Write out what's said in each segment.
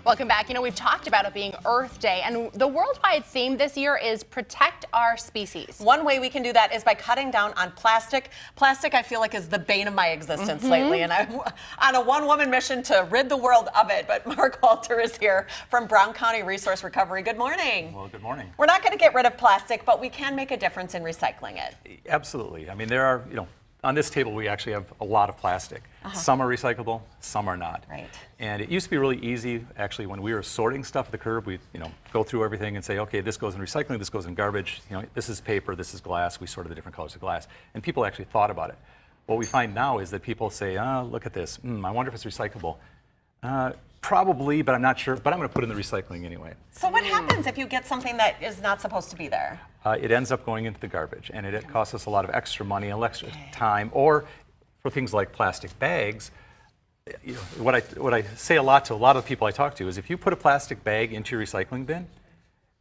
Welcome back. You know, we've talked about it being Earth Day, and the worldwide theme this year is protect our species. One way we can do that is by cutting down on plastic. Plastic, I feel like, is the bane of my existence lately, and I'm on a one-woman mission to rid the world of it. But Mark Walter is here from Brown County Resource Recovery. Good morning. Well, good morning. We're not going to get rid of plastic, but we can make a difference in recycling it. Absolutely. I mean, there are, on this table we actually have a lot of plastic. Some are recyclable, some are not. Right. And it used to be really easy, actually, when we were sorting stuff at the curb, we'd go through everything and say, okay, this goes in recycling, this goes in garbage, this is paper, this is glass. We sorted the different colors of glass. And people actually thought about it. What we find now is that people say, look at this, I wonder if it's recyclable. Probably, but I'm not sure, but I'm going to put it in the recycling anyway. So what happens if you get something that is not supposed to be there? It ends up going into the garbage, and it costs us a lot of extra money and extra time. Or for things like plastic bags, what I say a lot to a lot of people I talk to is if you put a plastic bag into your recycling bin,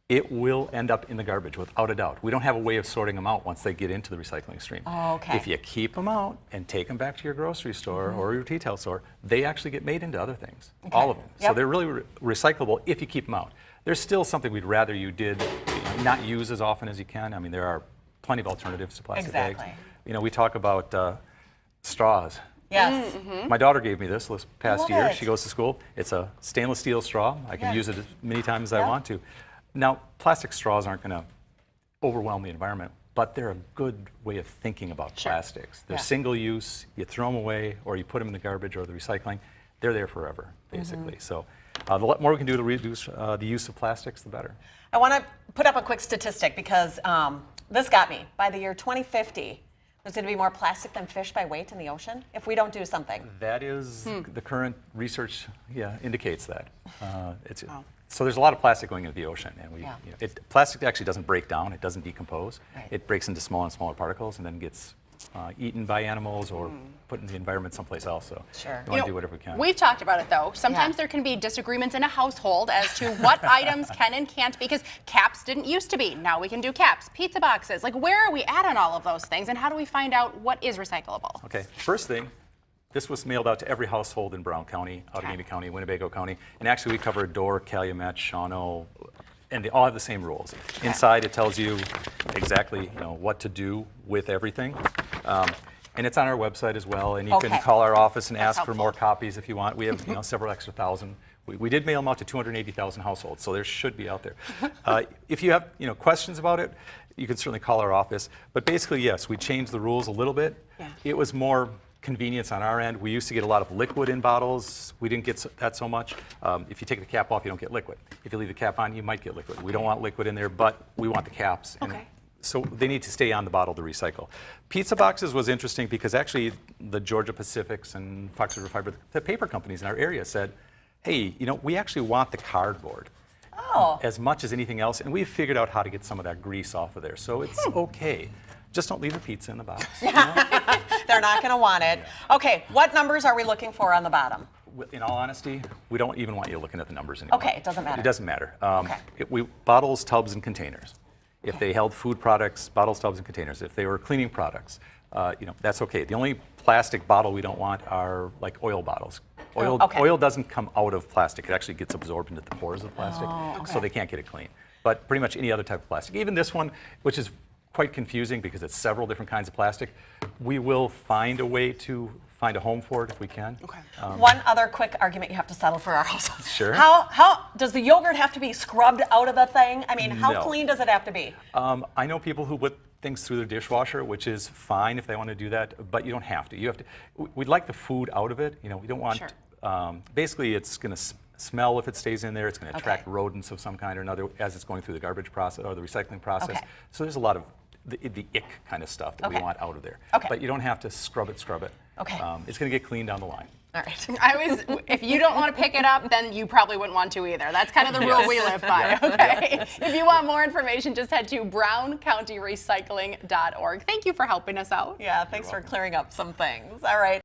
it will end up in the garbage without a doubt. We don't have a way of sorting them out once they get into the recycling stream. Oh, okay. If you keep them out and take them back to your grocery store or your retail store, they actually get made into other things, all of them. So they're really recyclable if you keep them out. There's still something we'd rather you did not use as often as you can. I mean, there are plenty of alternatives to plastic bags. We talk about straws. Yes. My daughter gave me this past year. it. She goes to school. It's a stainless steel straw. I can use it as many times as I want to. Now, plastic straws aren't going to overwhelm the environment, but they're a good way of thinking about plastics. They're single use. You throw them away, or you put them in the garbage or the recycling. They're there forever, basically. So the more we can do to reduce the use of plastics, the better. I want to put up a quick statistic because this got me. By the year 2050, there's going to be more plastic than fish by weight in the ocean if we don't do something. That is the current research indicates that. So there's a lot of plastic going into the ocean, and plastic actually doesn't break down, it doesn't decompose. It breaks into smaller and smaller particles and then gets eaten by animals or put in the environment someplace else. So we want to do whatever we can. We've talked about it though. Sometimes there can be disagreements in a household as to what items can and can't, because caps didn't used to be. Now we can do caps, pizza boxes. Like, where are we at on all of those things, and how do we find out what is recyclable? Okay, first thing, this was mailed out to every household in Brown County, Outagamie County, Winnebago County, and actually we cover Door, Calumet, Shawano, and they all have the same rules. Inside it tells you exactly what to do with everything, and it's on our website as well. And you can call our office and ask for more copies if you want. We have several extra thousand. We did mail them out to 280,000 households, so there should be out there. If you have questions about it, you can certainly call our office. But basically, yes, we changed the rules a little bit. It was more convenience on our end. We used to get a lot of liquid in bottles. We didn't get that so much. If you take the cap off, you don't get liquid. If you leave the cap on, you might get liquid. We don't want liquid in there, but we want the caps. And so they need to stay on the bottle to recycle. Pizza boxes was interesting because actually the Georgia Pacifics and Fox River Fiber, the paper companies in our area said, hey, we actually want the cardboard as much as anything else, and we've figured out how to get some of that grease off of there. So it's okay. Just don't leave the pizza in the box. They're not going to want it. Okay, what numbers are we looking for on the bottom? In all honesty, we don't even want you looking at the numbers anymore. Okay, it doesn't matter. It doesn't matter. Bottles, tubs, and containers. If they held food products, bottles, tubs, and containers. If they were cleaning products, that's okay. The only plastic bottle we don't want are like oil bottles. Oil doesn't come out of plastic. It actually gets absorbed into the pores of plastic, so they can't get it clean. But pretty much any other type of plastic, even this one, which is quite confusing because it's several different kinds of plastic, we will find a way to find a home for it if we can. One other quick argument you have to settle for our household. Sure. How does the yogurt have to be scrubbed out of the thing? I mean, how clean does it have to be? I know people who put things through their dishwasher, which is fine if they want to do that, but you don't have to. We'd like the food out of it. We don't want. Basically, it's going to smell if it stays in there. It's going to attract rodents of some kind or another as it's going through the garbage process or the recycling process. So there's a lot of the ick kind of stuff that we want out of there. But you don't have to scrub it. It's going to get clean down the line. All right. If you don't want to pick it up, then you probably wouldn't want to either. That's kind of the rule we live by, okay? If you want more information, just head to browncountyrecycling.org. Thank you for helping us out. Yeah, thanks for clearing up some things. All right.